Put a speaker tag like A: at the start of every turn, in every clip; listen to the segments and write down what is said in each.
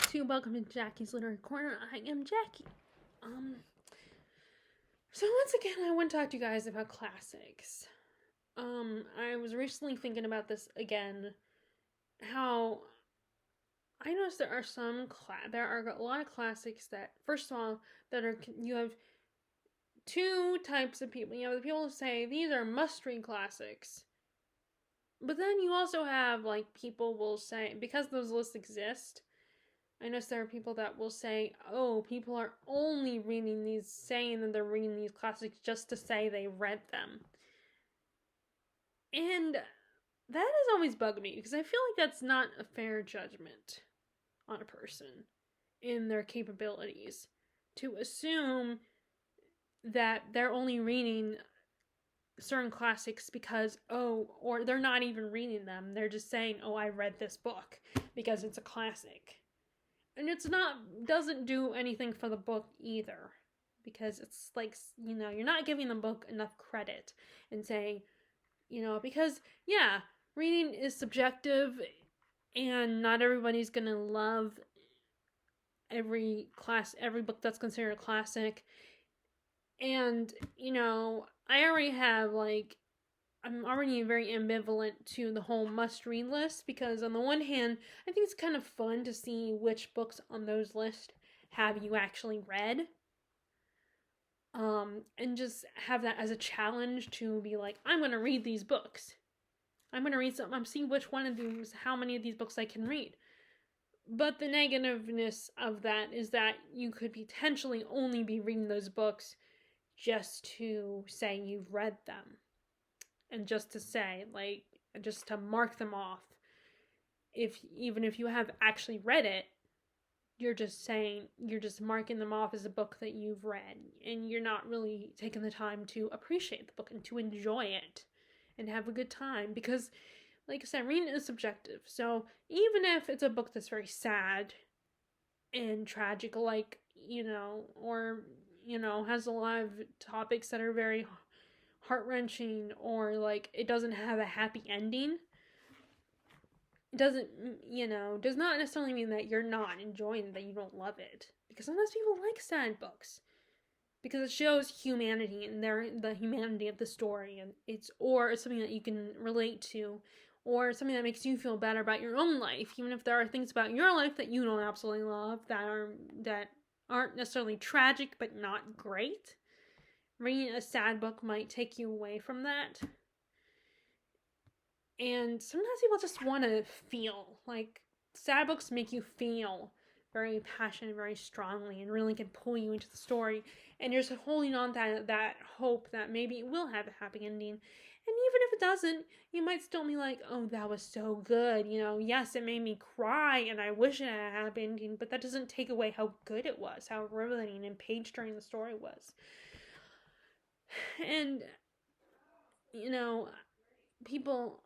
A: to welcome to Jackie's Literary Corner. I am Jackie. So once again, I want to talk to you guys about classics. I was recently thinking about this again. How I noticed there are a lot of classics that, first of all, you have two types of people. You have the people who say these are must-read classics. But then you also have, people will say, because those lists exist, I notice there are people that will say, oh, people are only reading these, saying that they're reading these classics just to say they read them. And that has always bugged me, because I feel like that's not a fair judgment on a person in their capabilities. To assume that they're only reading certain classics because, or they're not even reading them. They're just saying, oh, I read this book because it's a classic. And doesn't do anything for the book either. Because it's like, you're not giving the book enough credit and saying, because, yeah, reading is subjective and not everybody's gonna love every book that's considered a classic. And, I already have, I'm already very ambivalent to the whole must-read list, because on the one hand, I think it's kind of fun to see which books on those lists have you actually read. And just have that as a challenge to be like, I'm going to read these books. I'm going to read some, I'm seeing which one of these, how many of these books I can read. But the negativeness of that is that you could potentially only be reading those books just to say you've read them. And just to say, just to mark them off. Even if you have actually read it, you're just marking them off as a book that you've read. And you're not really taking the time to appreciate the book and to enjoy it and have a good time. Because, like I said, reading is subjective. So even if it's a book that's very sad and tragic, or, has a lot of topics that are very heart-wrenching, or it doesn't have a happy ending, does not necessarily mean that you're not enjoying it, that you don't love it. Because sometimes people like sad books because it shows humanity and the humanity of the story, and it's something that you can relate to, or something that makes you feel better about your own life, even if there are things about your life that you don't absolutely love, that aren't necessarily tragic but not great. Reading a sad book might take you away from that. And sometimes people just want to feel. Sad books make you feel very passionate, very strongly, and really can pull you into the story. And you're just holding on to that hope that maybe it will have a happy ending. And even if it doesn't, you might still be like, oh, that was so good. Yes, it made me cry, and I wish it had a happy ending, but that doesn't take away how good it was, how riveting and page-turning the story was. And, people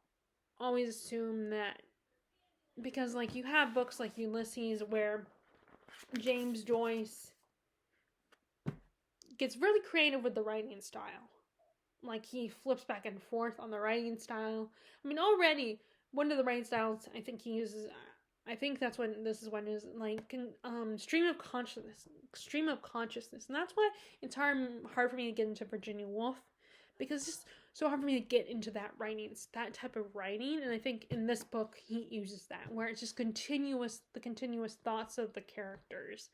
A: always assume that because, you have books like Ulysses where James Joyce gets really creative with the writing style. He flips back and forth on the writing style. I mean, already, one of the writing styles I think he uses, I think that's when this is when is stream of consciousness, and that's why it's hard for me to get into Virginia Woolf, because it's just so hard for me to get into that type of writing. And I think in this book he uses that, where it's just the continuous thoughts of the characters,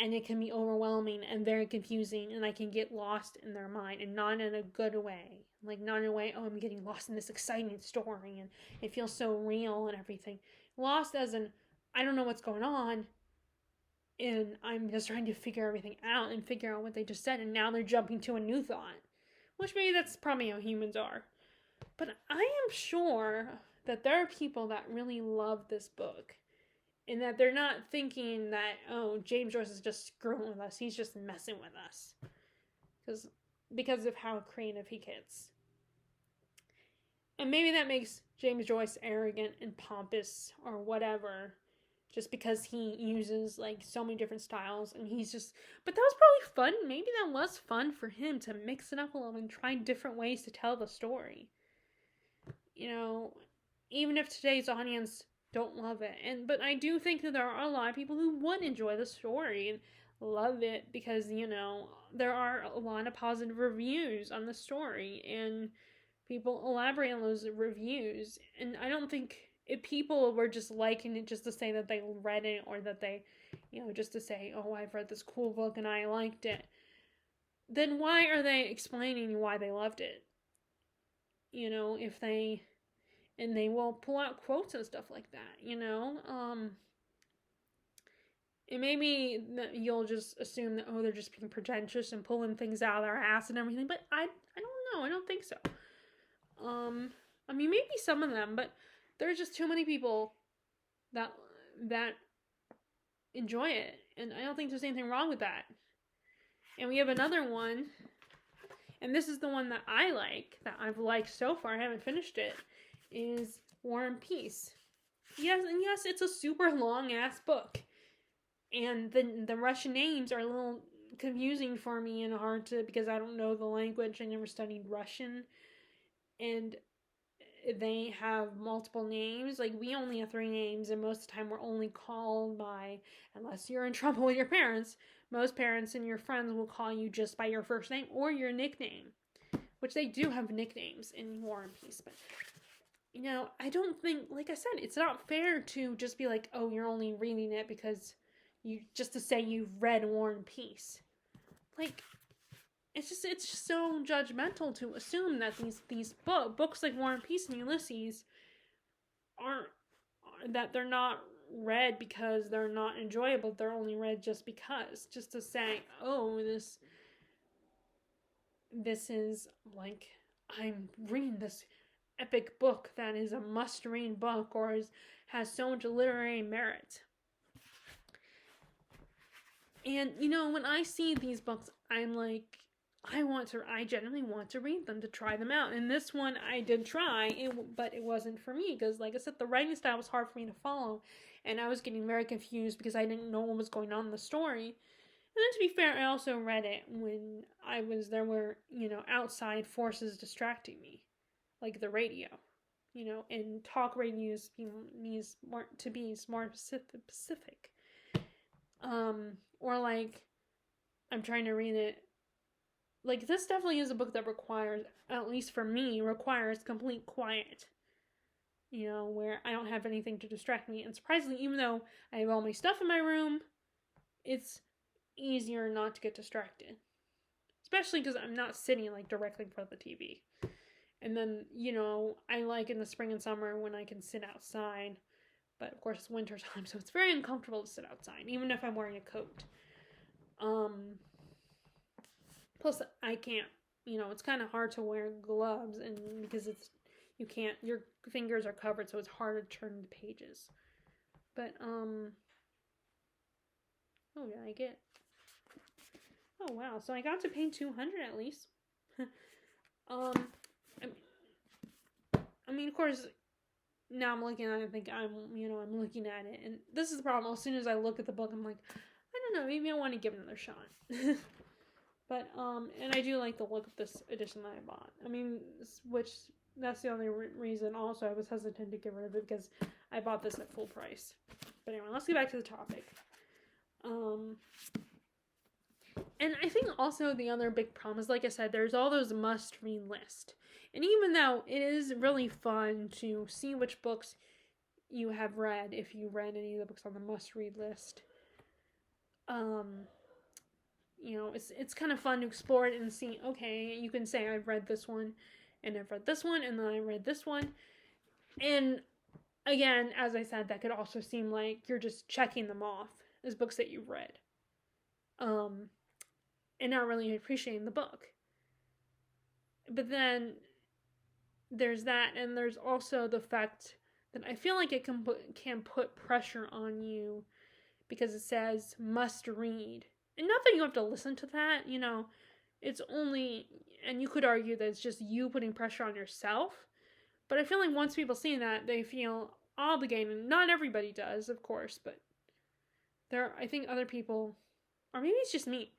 A: and it can be overwhelming and very confusing, and I can get lost in their mind, and not in a good way. Not in a way, oh, I'm getting lost in this exciting story, and it feels so real and everything. Lost as in, I don't know what's going on, and I'm just trying to figure everything out and figure out what they just said, and now they're jumping to a new thought. Which maybe that's probably how humans are. But I am sure that there are people that really love this book, and that they're not thinking that, oh, James Joyce is just screwing with us. He's just messing with us. Because of how creative he gets. And maybe that makes James Joyce arrogant and pompous or whatever, just because he uses so many different styles, and but that was probably fun. Maybe that was fun for him to mix it up a little and try different ways to tell the story. Even if today's audience don't love it. But I do think that there are a lot of people who would enjoy the story and love it because, there are a lot of positive reviews on the story and people elaborate on those reviews. And I don't think if people were just liking it just to say that they read it, or that they, just to say, oh, I've read this cool book and I liked it, then why are they explaining why they loved it? If they, and they will pull out quotes and stuff like that, and maybe you'll just assume that, oh, they're just being pretentious and pulling things out of their ass and everything, but I don't know. I don't think so. I mean, maybe some of them, but there's just too many people that enjoy it, and I don't think there's anything wrong with that. And we have another one, and this is the one that I like, that I've liked so far. I haven't finished it. Is War and Peace. Yes, it's a super long ass book, and the Russian names are a little confusing for me and hard to, because I don't know the language. I never studied Russian, and they have multiple names. Like, we only have 3 names, and most of the time we're only called by, unless you're in trouble with your parents, most parents and your friends will call you just by your first name or your nickname, which they do have nicknames in War and Peace. But I don't think, like I said, it's not fair to just be like, oh, you're only reading it because just to say you've read War and Peace. Like, it's just so judgmental to assume that these books like War and Peace and Ulysses that they're not read because they're not enjoyable. They're only read just because, just to say, oh, this is like, I'm reading this epic book that is a must-read book, or has so much literary merit. And when I see these books, I'm like, I genuinely want to read them, to try them out. And this one I did try, but it wasn't for me because, like I said, the writing style was hard for me to follow, and I was getting very confused because I didn't know what was going on in the story. And then, to be fair, I also read it when there were, outside forces distracting me, like the radio, and talk radio needs more to be more specific. Or like, I'm trying to read it. Like, this definitely is a book that requires, at least for me, complete quiet. Where I don't have anything to distract me. And surprisingly, even though I have all my stuff in my room, it's easier not to get distracted. Especially because I'm not sitting, like, directly in front of the TV. And then, I like in the spring and summer when I can sit outside. But, of course, it's winter time, so it's very uncomfortable to sit outside, even if I'm wearing a coat. Plus, I can't, it's kind of hard to wear gloves, and because your fingers are covered, so it's hard to turn the pages. But, oh, did I get, oh, wow, so I got to pay $200 at least. I mean, of course, now I'm looking at it, I think I'm looking at it, and this is the problem. As soon as I look at the book, I'm like, I don't know, maybe I want to give it another shot. But, and I do like the look of this edition that I bought. I mean, that's the only reason also I was hesitant to get rid of it, because I bought this at full price. But anyway, let's get back to the topic. And I think also the other big problem is, like I said, there's all those must-read lists. And even though it is really fun to see which books you have read, if you read any of the books on the must-read list, it's kind of fun to explore it and see, okay, you can say, I've read this one, and I've read this one, and then I read this one. And again, as I said, that could also seem like you're just checking them off as books that you've read. And not really appreciating the book. But then there's that, and there's also the fact that I feel like it can put pressure on you because it says must read. And not that you have to listen to that, it's only, and you could argue that it's just you putting pressure on yourself. But I feel like once people see that, they feel obligated. Not everybody does, of course, but I think other people, or maybe it's just me,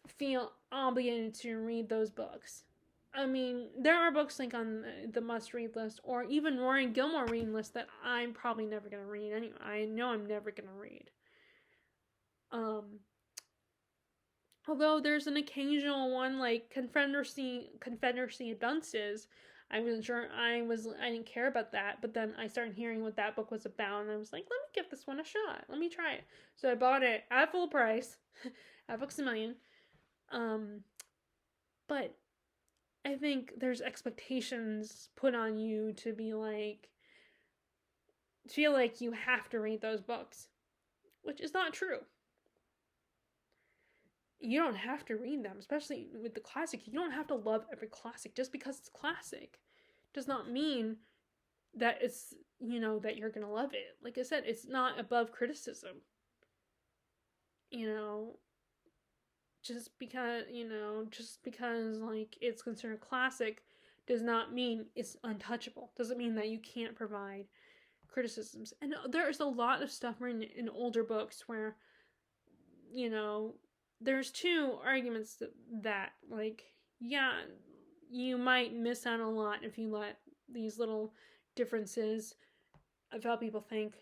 A: feel obligated to read those books. I mean, there are books like on the must read list, or even Rory Gilmore reading list, that I'm probably never gonna read anyway. I know I'm never gonna read. Although there's an occasional one like Confederacy of Dunces. I wasn't sure. I didn't care about that, but then I started hearing what that book was about, and I was like, let me give this one a shot. Let me try it. So I bought it at full price at Books a Million. But I think there's expectations put on you to be like, feel like you have to read those books, which is not true. You don't have to read them, especially with the classic. You don't have to love every classic. Just because it's classic does not mean that it's, that you're gonna love it. Like I said, it's not above criticism. Just because like it's considered classic does not mean it's untouchable. Doesn't mean that you can't provide criticisms. And there's a lot of stuff written in older books where, there's two arguments that like, yeah, you might miss out a lot if you let these little differences of how people think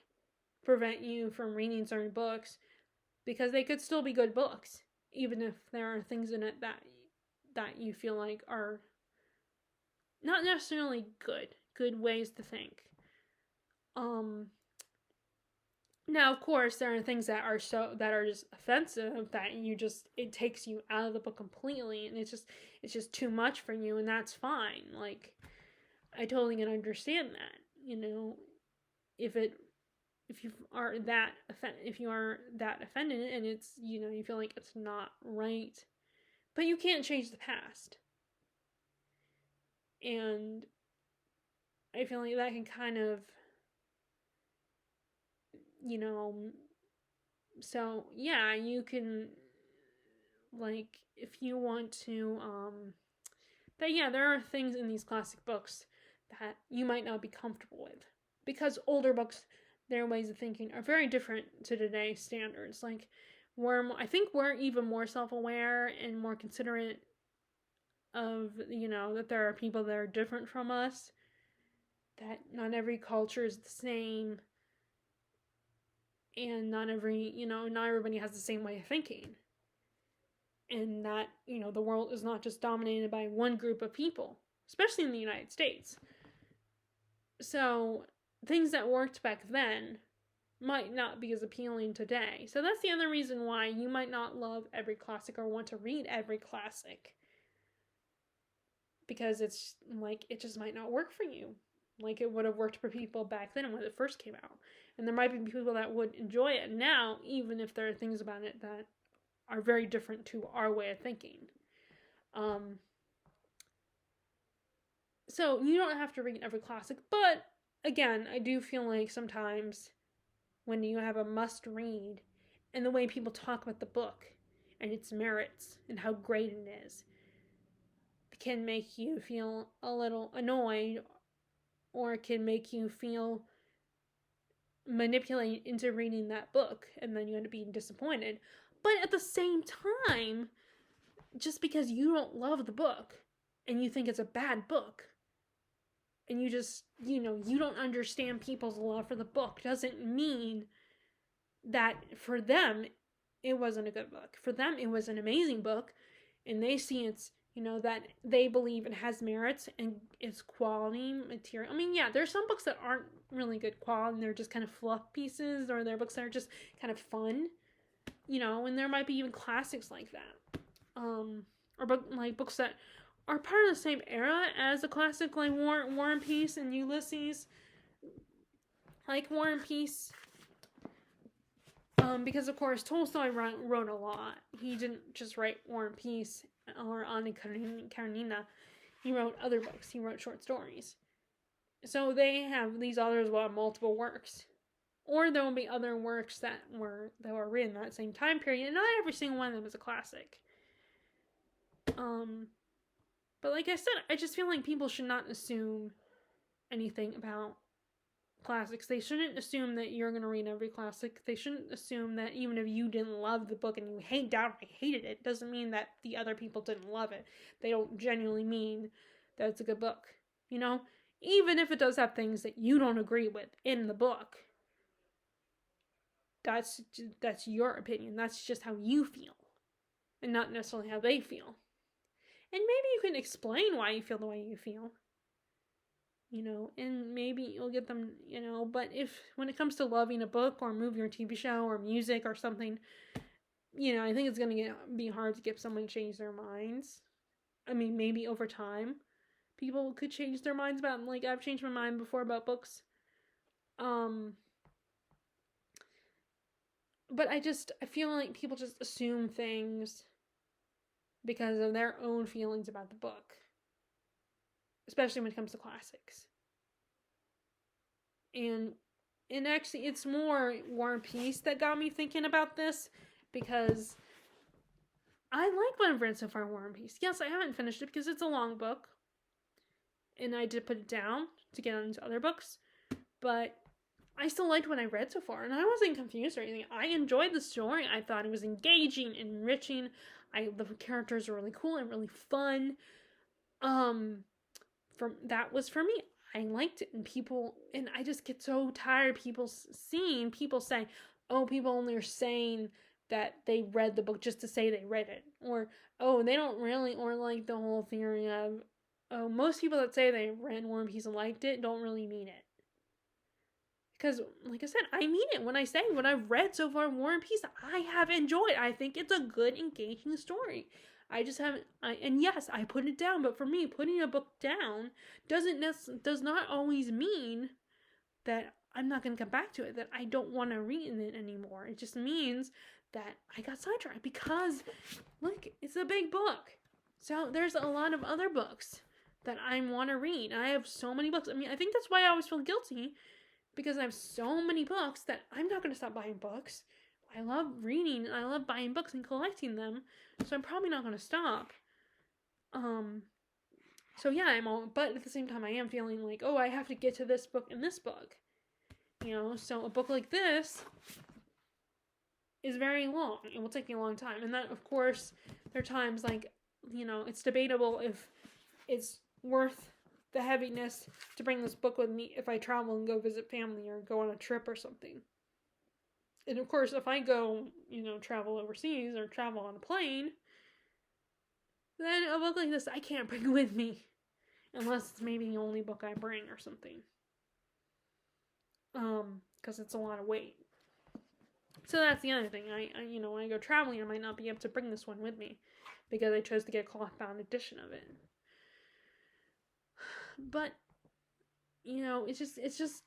A: prevent you from reading certain books, because they could still be good books, even if there are things in it that you feel like are not necessarily good ways to think. Now, of course, there are things that are just offensive that it takes you out of the book completely, and it's just too much for you, and that's fine. Like, I totally can understand that. If you are that offended, and it's you feel like it's not right, but you can't change the past, and I feel like that can kind of, so yeah, you can, like, if you want to, but yeah, there are things in these classic books that you might not be comfortable with, because older books, their ways of thinking are very different to today's standards. Like, I think we're even more self-aware and more considerate of, that there are people that are different from us, that not every culture is the same, and not everybody has the same way of thinking, and that the world is not just dominated by one group of people, especially in the United States. So things that worked back then might not be as appealing today. So that's the other reason why you might not love every classic or want to read every classic, because it's like, it just might not work for you like it would have worked for people back then when it first came out. And there might be people that would enjoy it now, even if there are things about it that are very different to our way of thinking. So you don't have to read every classic, but again, I do feel like sometimes when you have a must read, and the way people talk about the book and its merits and how great it is can make you feel a little annoyed, or can make you feel manipulated into reading that book, and then you end up being disappointed. But at the same time, just because you don't love the book and you think it's a bad book, and you just, you don't understand people's love for the book, doesn't mean that for them it wasn't a good book. For them, it was an amazing book, and they see it's, that they believe it has merits and it's quality material. I mean, yeah, there's some books that aren't really good quality, and they're just kind of fluff pieces, or they're books that are just kind of fun, and there might be even classics like that. Or books that are part of the same era as a classic, like War and Peace and Ulysses. Like War and Peace, because of course Tolstoy wrote a lot. He didn't just write War and Peace or Anna Karenina. He wrote other books. He wrote short stories. So they have, these authors will have multiple works, or there will be other works that were written in that same time period, and not every single one of them is a classic. But like I said, I just feel like people should not assume anything about classics, they shouldn't assume that you're going to read every classic. They shouldn't assume that even if you didn't love the book and you hated it, doesn't mean that the other people didn't love it. They don't genuinely mean that it's a good book. You know, even if it does have things that you don't agree with in the book, that's your opinion. That's just how you feel, and not necessarily how they feel. And maybe you can explain why you feel the way you feel. You know, and maybe you'll get them, you know, but when it comes to loving a book or a movie or TV show or music or something, you know, I think it's going to be hard to get someone to change their minds. I mean, maybe over time, people could change their minds about, like, I've changed my mind before about books. But I feel like people just assume things because of their own feelings about the book. Especially when it comes to classics. And actually, it's more War and Peace that got me thinking about this, because I like what I've read so far, War and Peace. Yes, I haven't finished it because it's a long book, and I did put it down to get into other books, but I still liked what I read so far, and I wasn't confused or anything. I enjoyed the story. I thought it was engaging, enriching. The characters were really cool and really fun. That was for me. I liked it, and I just get so tired seeing people say, oh, people only are saying that they read the book just to say they read it, or oh, they don't really, or like the whole theory of, oh, most people that say they read War and Peace and liked it don't really mean it. Because, like I said, I mean it when I say what I've read so far, War and Peace, I have enjoyed. I think it's a good, engaging story. I just haven't, and yes, I put it down, but for me, putting a book down does not always mean that I'm not going to come back to it, that I don't want to read it anymore. It just means that I got sidetracked because, look, it's a big book. So there's a lot of other books that I want to read. I have so many books. I mean, I think that's why I always feel guilty, because I have so many books that I'm not going to stop buying books. I love reading, and I love buying books and collecting them, so I'm probably not going to stop. So yeah, but at the same time, I am feeling like, oh, I have to get to this book and this book. You know, so a book like this is very long. It will take me a long time. And that, of course, there are times, like, you know, it's debatable if it's worth the heaviness to bring this book with me if I travel and go visit family or go on a trip or something. And of course, if I go, you know, travel overseas or travel on a plane, then a book like this I can't bring with me. Unless it's maybe the only book I bring or something. Because it's a lot of weight. So that's the other thing. I you know, when I go traveling, I might not be able to bring this one with me, because I chose to get a cloth-bound edition of it. But, you know, it's just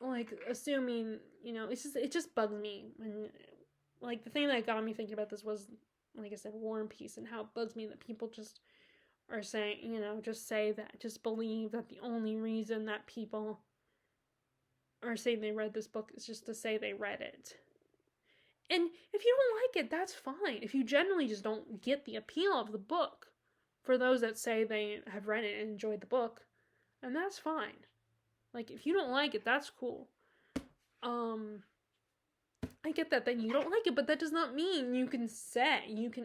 A: like, assuming, you know, it just bugs me when, like, the thing that got me thinking about this was, like I said, War and Peace, and how it bugs me that people just are saying, you know, just believe that the only reason that people are saying they read this book is just to say they read it. And if you don't like it, that's fine. If you generally just don't get the appeal of the book, for those that say they have read it and enjoyed the book, and that's fine. Like, if you don't like it, that's cool. I get that then you don't like it, but that does not mean you can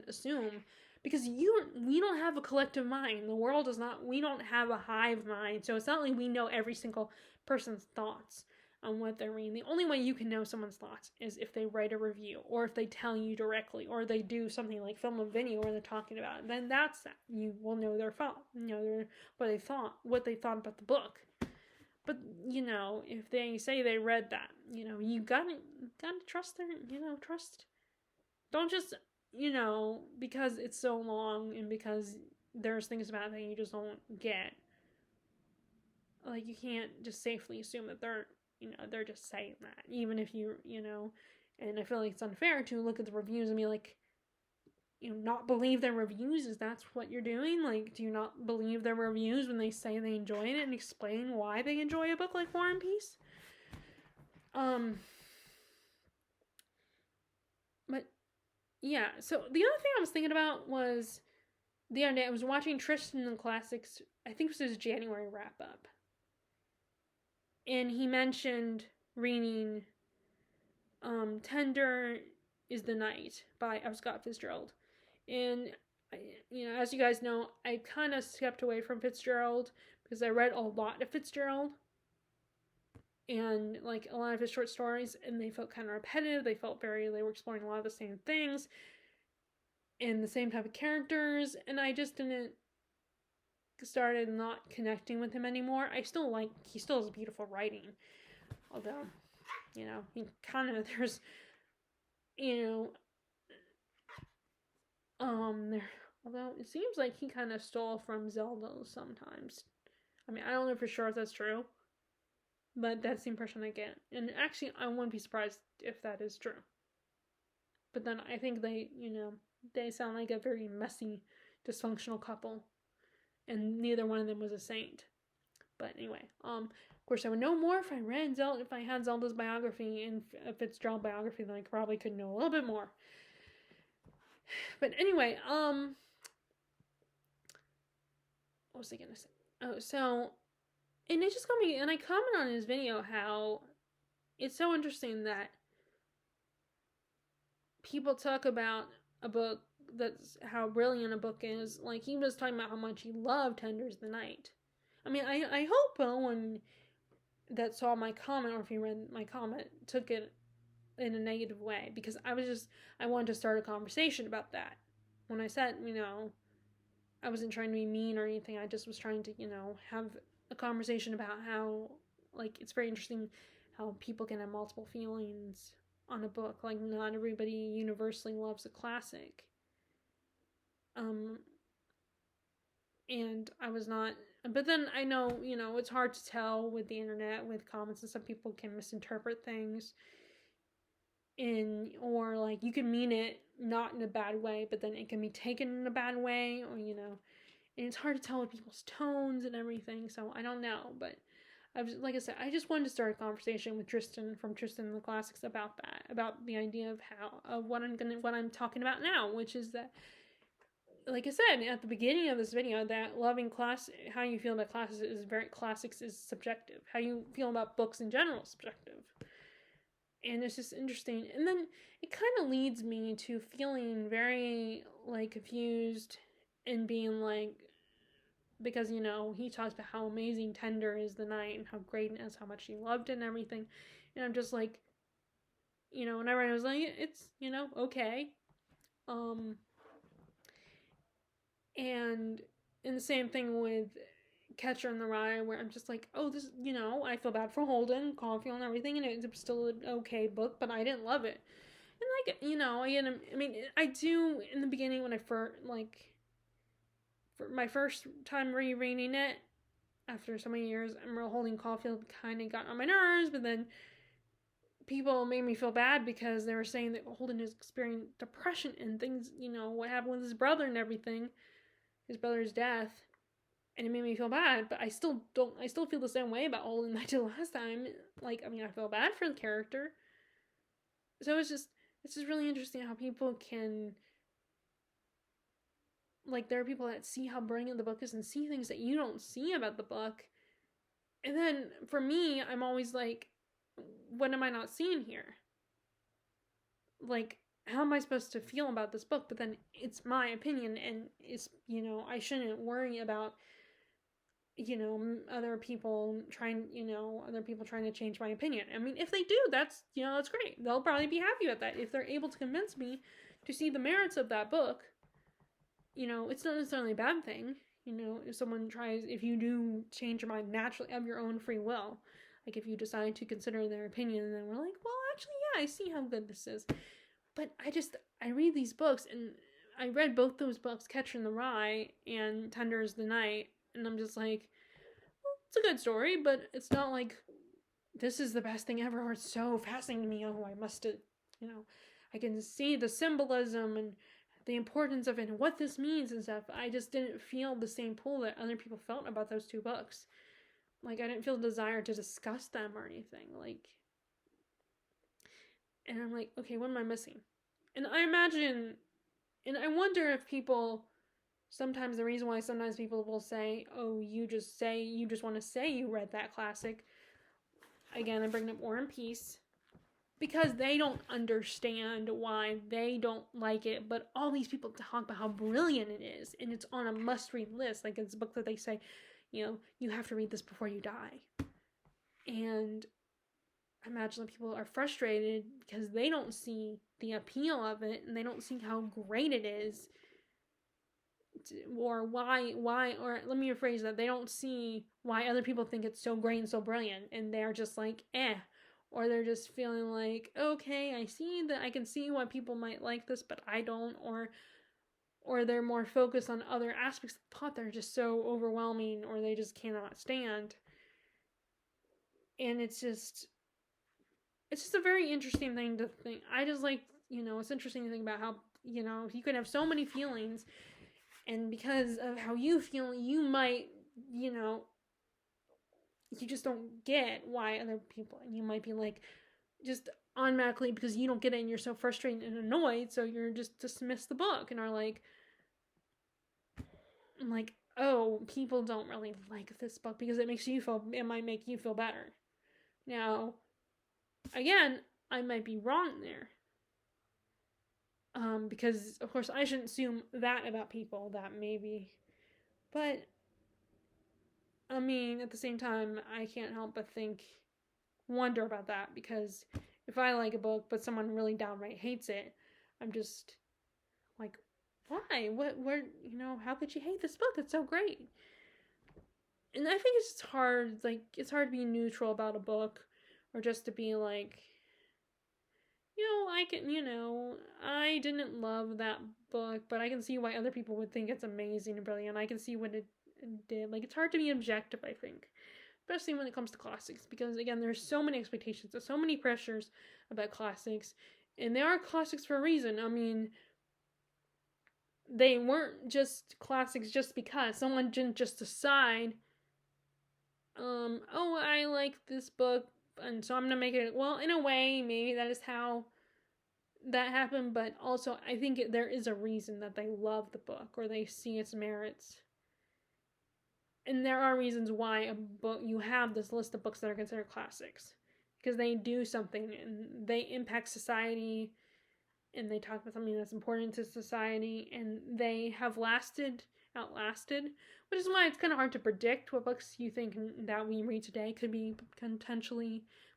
A: assume, because we don't have a collective mind. The world does not, we don't have a hive mind, so it's not like we know every single person's thoughts on what they're reading. The only way you can know someone's thoughts is if they write a review, or if they tell you directly, or they do something like film a video where they're talking about it. Then that's that. You will know their thought, you know, what they thought about the book. But, you know, if they say they read that, you know, you gotta trust don't just, you know, because it's so long and because there's things about it that you just don't get. Like, you can't just safely assume that they're just saying that, even if you know, and I feel like it's unfair to look at the reviews and be like, you know, not believe their reviews. Is that's what you're doing? Like, do you not believe their reviews when they say they enjoy it and explain why they enjoy a book like War and Peace? But yeah, so the other thing I was thinking about was the other day I was watching Tristan and Classics. I think it was his January wrap up. and he mentioned reading Tender is the Night by F. Scott Fitzgerald. And, as you guys know, I kind of stepped away from Fitzgerald because I read a lot of Fitzgerald and like a lot of his short stories, and they felt kind of repetitive. They were exploring a lot of the same things and the same type of characters, and I just didn't started not connecting with him anymore. He still has beautiful writing, although, he kind of, there's, there, although it seems like he kind of stole from Zelda sometimes. I mean, I don't know for sure if that's true, but that's the impression I get. And actually, I wouldn't be surprised if that is true. But then I think they sound like a very messy, dysfunctional couple, and neither one of them was a saint. But anyway, of course, I would know more if I had Zelda's biography and Fitzgerald biography, then I probably could know a little bit more. But anyway, what was I gonna say? Oh, so, and it just got me, and I commented on his video how it's so interesting that people talk about a book that's how brilliant a book is. Like, he was talking about how much he loved Tender's the Night. I mean, I hope no one that saw my comment, or if you read my comment, took it in a negative way, because I wanted to start a conversation about that. When I said, I wasn't trying to be mean or anything, I just was trying to, have a conversation about how, like, it's very interesting how people can have multiple feelings on a book. Like, not everybody universally loves a classic. And I was not, but then I know, it's hard to tell with the internet, with comments, and some people can misinterpret things. Or like, you can mean it not in a bad way, but then it can be taken in a bad way, or, and it's hard to tell with people's tones and everything, so I don't know, but like I said, I just wanted to start a conversation with Tristan from Tristan and the Classics about that, about the idea of what I'm talking about now, which is that, like I said at the beginning of this video, that how you feel about classics is subjective. How you feel about books in general is subjective. And it's just interesting. And then it kind of leads me to feeling very, like, confused and being like, because, he talks about how amazing Tender is the Night and how great it is, how much he loved it and everything. And I'm just like, whenever I was like, it's, okay. And the same thing with Catcher in the Rye, where I'm just like, oh, this, I feel bad for Holden Caulfield and everything, and it's still an okay book, but I didn't love it. And I do in the beginning when I first, for my first time rereading it after so many years, Holden Caulfield kind of got on my nerves, but then people made me feel bad because they were saying that Holden is experiencing depression and things, what happened with his brother and everything, his brother's death. And it made me feel bad, but I still feel the same way about Holden that I did last time. Like, I feel bad for the character. So it's just really interesting how people can, like, there are people that see how brilliant the book is and see things that you don't see about the book. And then, for me, I'm always like, what am I not seeing here? Like, how am I supposed to feel about this book? But then, it's my opinion, and it's, I shouldn't worry about other people trying to change my opinion. I mean, if they do, that's great. They'll probably be happy with that. If they're able to convince me to see the merits of that book, it's not necessarily a bad thing. If you do change your mind naturally of your own free will, like if you decide to consider their opinion and then we're like, well, actually, yeah, I see how good this is. But I read these books, and I read both those books, Catcher in the Rye and Tender is the Night, and I'm just like, well, it's a good story, but it's not like this is the best thing ever, or it's so fascinating to me. Oh, I must have, I can see the symbolism and the importance of it and what this means and stuff. I just didn't feel the same pull that other people felt about those two books. Like, I didn't feel the desire to discuss them or anything. Like, and I'm like, okay, what am I missing? And I imagine, and I wonder if people, sometimes the reason why sometimes people will say, oh, you just want to say you read that classic. again, I bring up War and Peace, because they don't understand why they don't like it, but all these people talk about how brilliant it is, and it's on a must-read list. Like, it's a book that they say, you have to read this before you die. And I imagine that people are frustrated because they don't see the appeal of it, and they don't see how great it is, or why, or let me rephrase that, they don't see why other people think it's so great and so brilliant, and they're just like, or they're just feeling like, okay, I can see why people might like this, but I don't, or they're more focused on other aspects of the plot that are just so overwhelming, or they just cannot stand. And it's just a very interesting thing to think. I just like, it's interesting to think about how, you can have so many feelings, and because of how you feel, you might, you just don't get why other people, and you might be like, just automatically, because you don't get it and you're so frustrated and annoyed, so you're just dismiss the book and are like, oh, people don't really like this book because it might make you feel better. Now, again, I might be wrong there. Because of course I shouldn't assume that about people, that maybe, but I mean, at the same time, I can't help but wonder about that, because if I like a book but someone really downright hates it, I'm just like, why? What? How could you hate this book? It's so great. And I think it's hard. Like, it's hard to be neutral about a book, or just to be like, I didn't love that book, but I can see why other people would think it's amazing and brilliant. I can see what it did. Like, it's hard to be objective, I think, especially when it comes to classics, because again, there's so many expectations, there's so many pressures about classics, and they are classics for a reason. I mean, they weren't just classics just because someone didn't just decide, oh, I like this book, and so I'm gonna make it. Well, in a way, maybe that is how that happened, but also I think there is a reason that they love the book, or they see its merits. And there are reasons why you have this list of books that are considered classics, because they do something and they impact society, and they talk about something that's important to society, and they have outlasted, which is why it's kind of hard to predict what books you think that we read today could be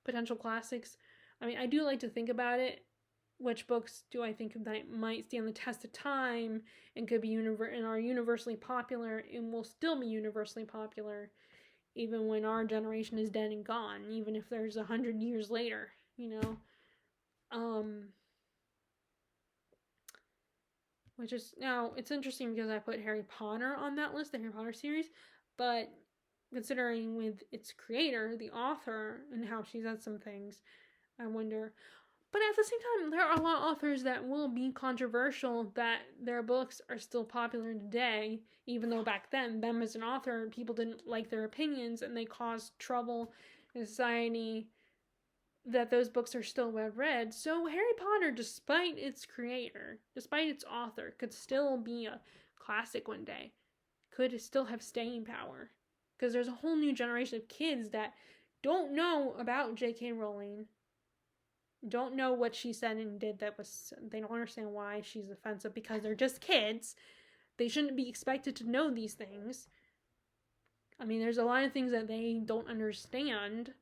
A: potential classics. I mean, I do like to think about it. Which books do I think that might stand the test of time and could be and are universally popular and will still be universally popular even when our generation is dead and gone, even if there's 100 years later, which is, now it's interesting because I put Harry Potter on that list, the Harry Potter series, but considering with its creator, the author, and how she said some things, I wonder. But at the same time, there are a lot of authors that will be controversial, that their books are still popular today, even though back then, them as an author, people didn't like their opinions and they caused trouble in society, that those books are still well read. So Harry Potter, despite its creator, despite its author, could still be a classic one day, could still have staying power. Because there's a whole new generation of kids that don't know about J.K. Rowling, don't know what she said and did they don't understand why she's offensive, because they're just kids. They shouldn't be expected to know these things. I mean, there's a lot of things that they don't understand,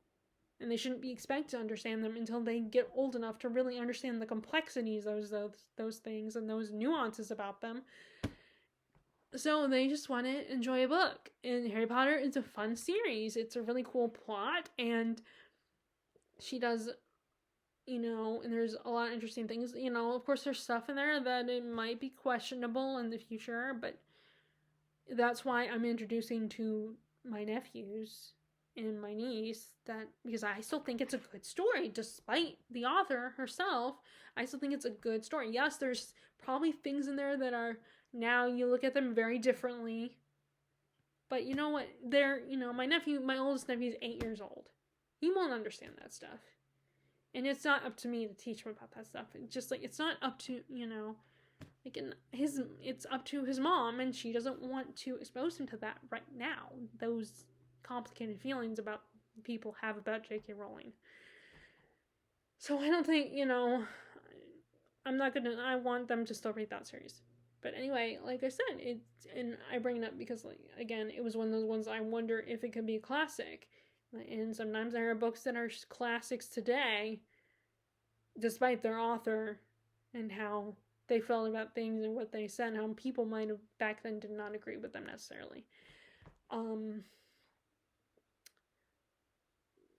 A: and they shouldn't be expected to understand them until they get old enough to really understand the complexities of those things and those nuances about them. So they just want to enjoy a book. And Harry Potter is a fun series. It's a really cool plot, and she does, and there's a lot of interesting things. Of course, there's stuff in there that it might be questionable in the future, but that's why I'm introducing to my nephews and my niece because I still think it's a good story, despite the author herself. I still think it's a good story. Yes, there's probably things in there that are, now you look at them very differently, but you know what? My oldest nephew is 8 years old. He won't understand that stuff. And it's not up to me to teach him about that stuff. It's just it's not up to, it's up to his mom, and she doesn't want to expose him to that right now. Those complicated feelings about people have about J.K. Rowling. So I don't think, I want them to still read that series. But anyway, like I said, and I bring it up because, like, again, it was one of those ones I wonder if it could be a classic. And sometimes there are books that are classics today, despite their author and how they felt about things and what they said, and how people might have back then did not agree with them necessarily.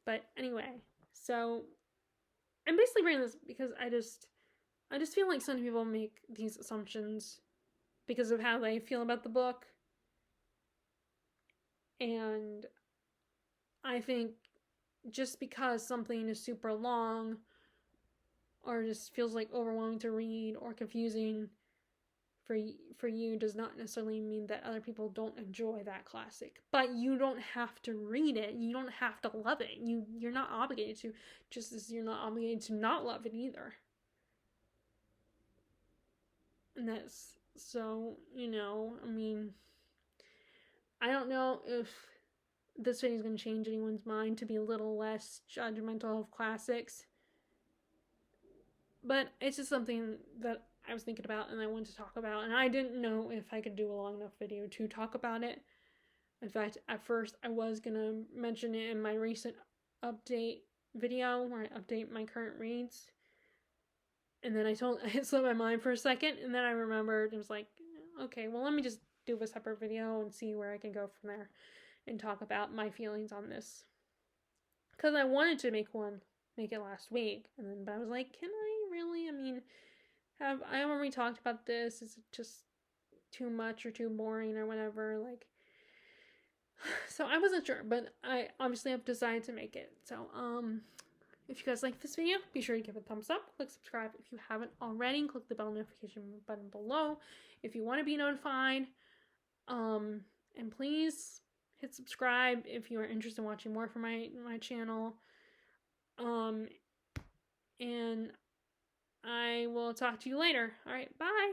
A: But anyway, so I'm basically bringing this because I just feel like some people make these assumptions because of how they feel about the book. And I think just because something is super long or just feels like overwhelming to read or confusing for you does not necessarily mean that other people don't enjoy that classic. But you don't have to read it. You don't have to love it. You're not obligated to, just as you're not obligated to not love it either. And that's so, I mean, I don't know if this video is going to change anyone's mind to be a little less judgmental of classics. But it's just something that I was thinking about and I wanted to talk about. And I didn't know if I could do a long enough video to talk about it. In fact, at first I was going to mention it in my recent update video where I update my current reads. And then it slipped my mind for a second. And then I remembered, it was like, okay, well, let me just do a separate video and see where I can go from there and talk about my feelings on this. Because I wanted to make it last week. But I was like, can I really? I mean, have I already talked about this? Is it just too much or too boring or whatever? Like, so I wasn't sure, but I obviously have decided to make it. So, if you guys like this video, be sure to give it a thumbs up. Click subscribe if you haven't already. Click the bell notification button below if you want to be notified. And please hit subscribe if you are interested in watching more from my channel. And I will talk to you later. All right, bye.